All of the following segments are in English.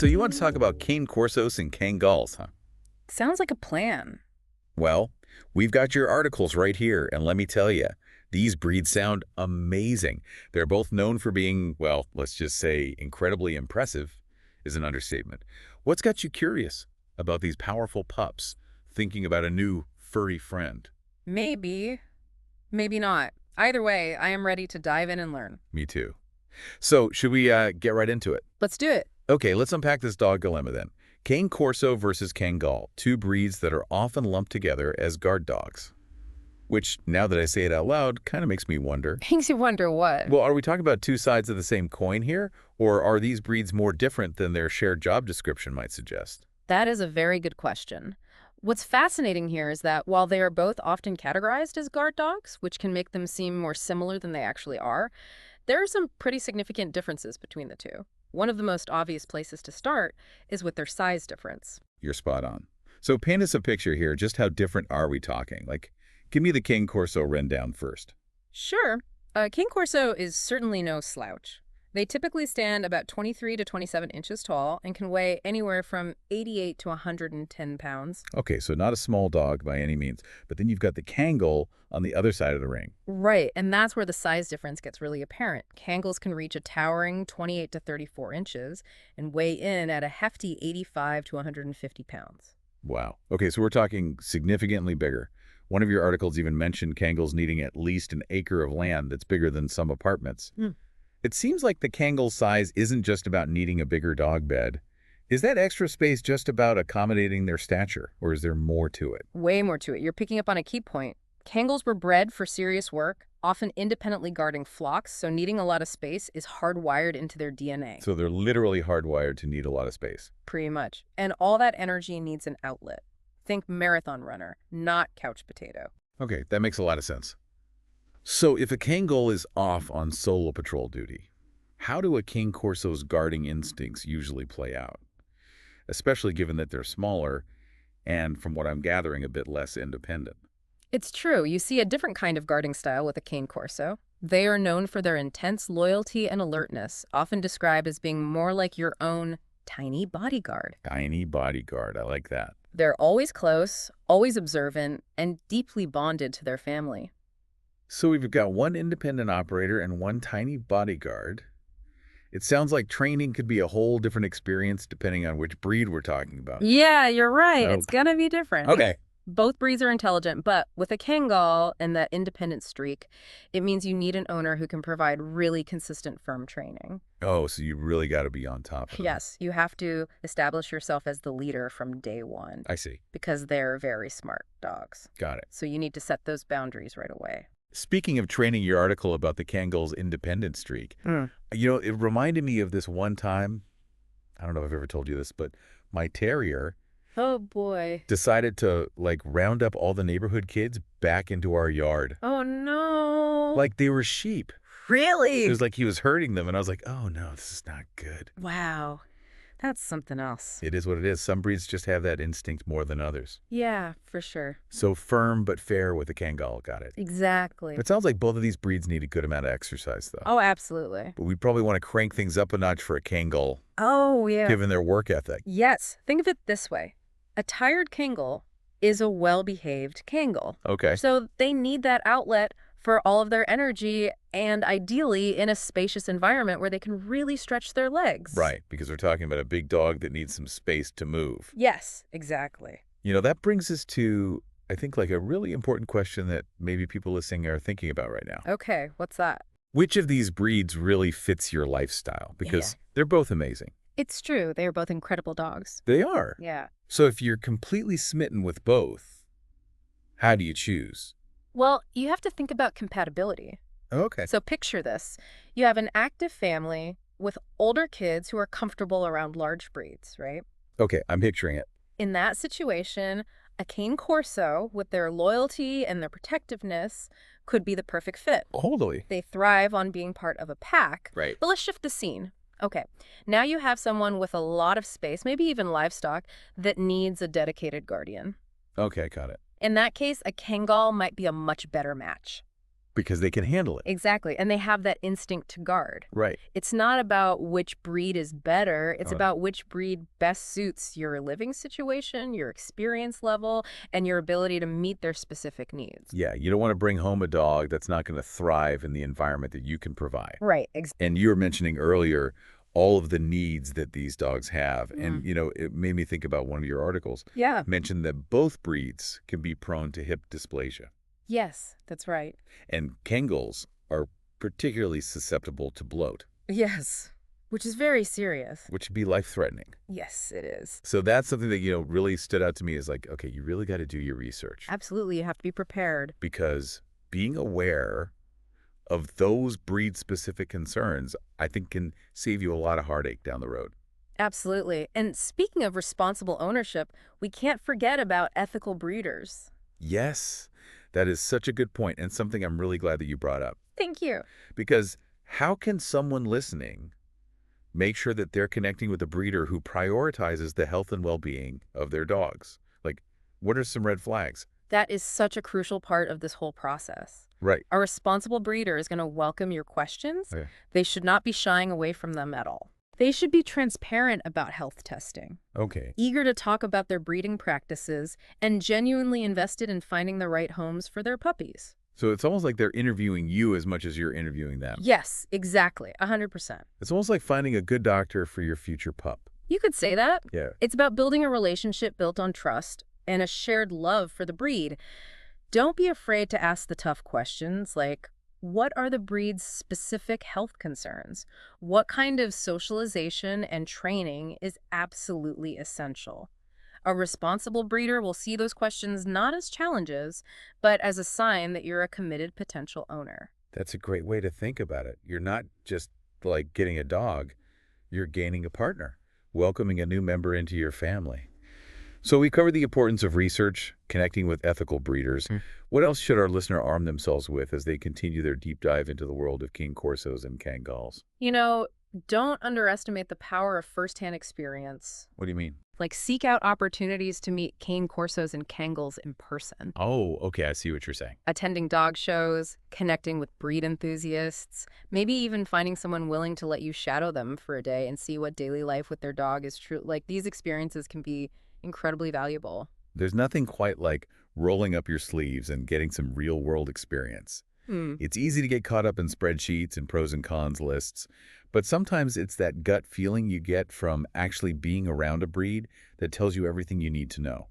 right, so you want to talk about Cane Corsos and Kangals, huh? Sounds like a plan. Well, we've got your articles right here, and let me tell you, these breeds sound amazing. They're both known for being, well, let's just say incredibly impressive is an understatement. What's got you curious about these powerful pups, thinking about a new furry friend? Maybe, maybe not. Either way, I am ready to dive in and learn. Me too. So, should we get right into it? Let's do it. Okay, let's unpack this dog dilemma then. Cane Corso versus Kangal, two breeds that are often lumped together as guard dogs. Which, now that I say it out loud, kind of makes me wonder. Makes you wonder what. Well, are we talking about two sides of the same coin here? Or are these breeds more different than their shared job description might suggest? That is a very good question. What's fascinating here is that while they are both often categorized as guard dogs, which can make them seem more similar than they actually are, there are some pretty significant differences between the two. One of the most obvious places to start is with their size difference. You're spot on. So paint us a picture here. Just how different are we talking? Like, give me the Cane Corso rundown first. Sure, Cane Corso is certainly no slouch. They typically stand about 23 to 27 inches tall and can weigh anywhere from 88 to 110 pounds. Okay, so not a small dog by any means. But then you've got the Kangal on the other side of the ring. Right, and that's where the size difference gets really apparent. Kangals can reach a towering 28 to 34 inches and weigh in at a hefty 85 to 150 pounds. Wow. Okay, so we're talking significantly bigger. One of your articles even mentioned Kangals needing at least an acre of land that's bigger than some apartments. It seems like the Kangal size isn't just about needing a bigger dog bed. Is that extra space just about accommodating their stature, or is there more to it? Way more to it. You're picking up on a key point. Kangals were bred for serious work, often independently guarding flocks, so needing a lot of space is hardwired into their DNA. So they're literally hardwired to need a lot of space. Pretty much. And all that energy needs an outlet. Think marathon runner, not couch potato. Okay, that makes a lot of sense. So if a Kangal is off on solo patrol duty, how do a Cane Corso's guarding instincts usually play out? Especially given that they're smaller and, from what I'm gathering, a bit less independent. It's true. You see a different kind of guarding style with a Cane Corso. They are known for their intense loyalty and alertness, often described as being more like your own tiny bodyguard. Tiny bodyguard, I like that. They're always close, always observant, and deeply bonded to their family. So we've got one independent operator and one tiny bodyguard. It sounds like training could be a whole different experience depending on which breed we're talking about. Yeah, you're right. Okay. It's gonna be different. Okay. Both breeds are intelligent, but with a Kangal and that independent streak, it means you need an owner who can provide really consistent, firm training. Oh, so you really got to be on top of them. Yes, you have to establish yourself as the leader from day one I see. because they're very smart dogs. Got it. So you need to set those boundaries right away. Speaking of training, your article about the Kangal's independent streak, it reminded me of this one time, I don't know if I've ever told you this, but my terrier Oh, boy. decided to, round up all the neighborhood kids back into our yard. Oh, no. Like they were sheep. Really? It was like he was herding them, and I was like, oh, no, this is not good. Wow. That's something else. It is what it is. Some breeds just have that instinct more than others. Yeah, for sure. So firm but fair with the Kangal, got it. Exactly. It sounds like both of these breeds need a good amount of exercise, though. Oh, absolutely. But we probably want to crank things up a notch for a Kangal, Oh, yeah. given their work ethic. Yes. Think of it this way. A tired Kangal is a well-behaved Kangal. Okay. So they need that outlet for all of their energy and ideally in a spacious environment where they can really stretch their legs. Right, because we're talking about a big dog that needs some space to move. Yes, exactly. That brings us to, I think, a really important question that maybe people listening are thinking about right now. Okay, what's that? Which of these breeds really fits your lifestyle? Because they're both amazing. It's true. They are both incredible dogs. They are. Yeah. So if you're completely smitten with both, how do you choose? Well, you have to think about compatibility. Okay. So picture this. You have an active family with older kids who are comfortable around large breeds, right? Okay, I'm picturing it. In that situation, a Cane Corso, with their loyalty and their protectiveness, could be the perfect fit. Totally. They thrive on being part of a pack. Right. But let's shift the scene. Okay, now you have someone with a lot of space, maybe even livestock, that needs a dedicated guardian. Okay, got it. In that case, a Kangal might be a much better match. Because they can handle it. Exactly. And they have that instinct to guard. Right. It's not about which breed is better. It's Oh. about which breed best suits your living situation, your experience level, and your ability to meet their specific needs. Yeah, you don't want to bring home a dog that's not going to thrive in the environment that you can provide. Right. And you were mentioning earlier all of the needs that these dogs have. And, it made me think about one of your articles. Yeah. Mentioned that both breeds can be prone to hip dysplasia. Yes, that's right. And Kangals are particularly susceptible to bloat, Yes, which is very serious. which would be life-threatening. Yes, it is. So that's something that, really stood out to me is like, okay, you really got to do your research. Absolutely, you have to be prepared. Because being aware of those breed-specific concerns, I think can save you a lot of heartache down the road. Absolutely. And speaking of responsible ownership, we can't forget about ethical breeders. Yes, that is such a good point and something I'm really glad that you brought up. Thank you. Because how can someone listening make sure that they're connecting with a breeder who prioritizes the health and well-being of their dogs? Like, what are some red flags? That is such a crucial part of this whole process. Right. A responsible breeder is going to welcome your questions. Okay. They should not be shying away from them at all. They should be transparent about health testing, Okay. eager to talk about their breeding practices, and genuinely invested in finding the right homes for their puppies. So it's almost like they're interviewing you as much as you're interviewing them. Yes, exactly. 100%. It's almost like finding a good doctor for your future pup. You could say that. Yeah. It's about building a relationship built on trust and a shared love for the breed. Don't be afraid to ask the tough questions like, what are the breed's specific health concerns? What kind of socialization and training is absolutely essential? A responsible breeder will see those questions not as challenges, but as a sign that you're a committed potential owner. That's a great way to think about it. You're not just like getting a dog, you're gaining a partner, welcoming a new member into your family. So we covered the importance of research, connecting with ethical breeders. What else should our listener arm themselves with as they continue their deep dive into the world of Cane Corsos and Kangals? Don't underestimate the power of firsthand experience. What do you mean? Like, seek out opportunities to meet Cane Corsos and Kangals in person. Oh, okay, I see what you're saying. Attending dog shows, connecting with breed enthusiasts, maybe even finding someone willing to let you shadow them for a day and see what daily life with their dog is true. Like, these experiences can be incredibly valuable. There's nothing quite like rolling up your sleeves and getting some real-world experience. It's easy to get caught up in spreadsheets and pros and cons lists, but sometimes it's that gut feeling you get from actually being around a breed that tells you everything you need to know.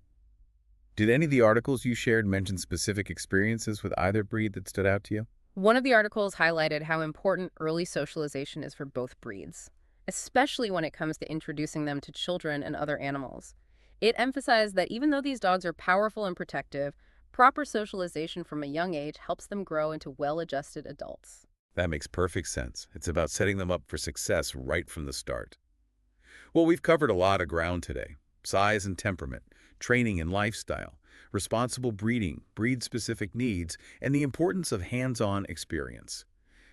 Did any of the articles you shared mention specific experiences with either breed that stood out to you? One of the articles highlighted how important early socialization is for both breeds, especially when it comes to introducing them to children and other animals. It emphasized that even though these dogs are powerful and protective, proper socialization from a young age helps them grow into well-adjusted adults. That makes perfect sense. It's about setting them up for success right from the start. Well, we've covered a lot of ground today. Size and temperament, training and lifestyle, responsible breeding, breed-specific needs, and the importance of hands-on experience.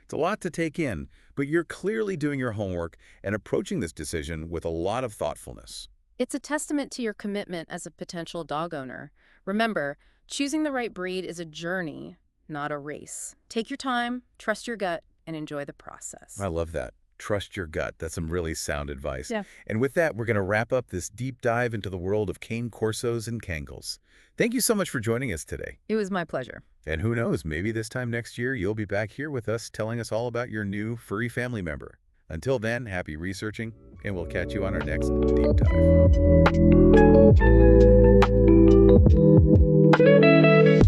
It's a lot to take in, but you're clearly doing your homework and approaching this decision with a lot of thoughtfulness. It's a testament to your commitment as a potential dog owner. Remember, choosing the right breed is a journey, not a race. Take your time, trust your gut, and enjoy the process. I love that. Trust your gut. That's some really sound advice. Yeah. And with that, we're going to wrap up this deep dive into the world of Cane Corsos and Kangals. Thank you so much for joining us today. It was my pleasure. And who knows, maybe this time next year, you'll be back here with us telling us all about your new furry family member. Until then, happy researching, and we'll catch you on our next deep dive.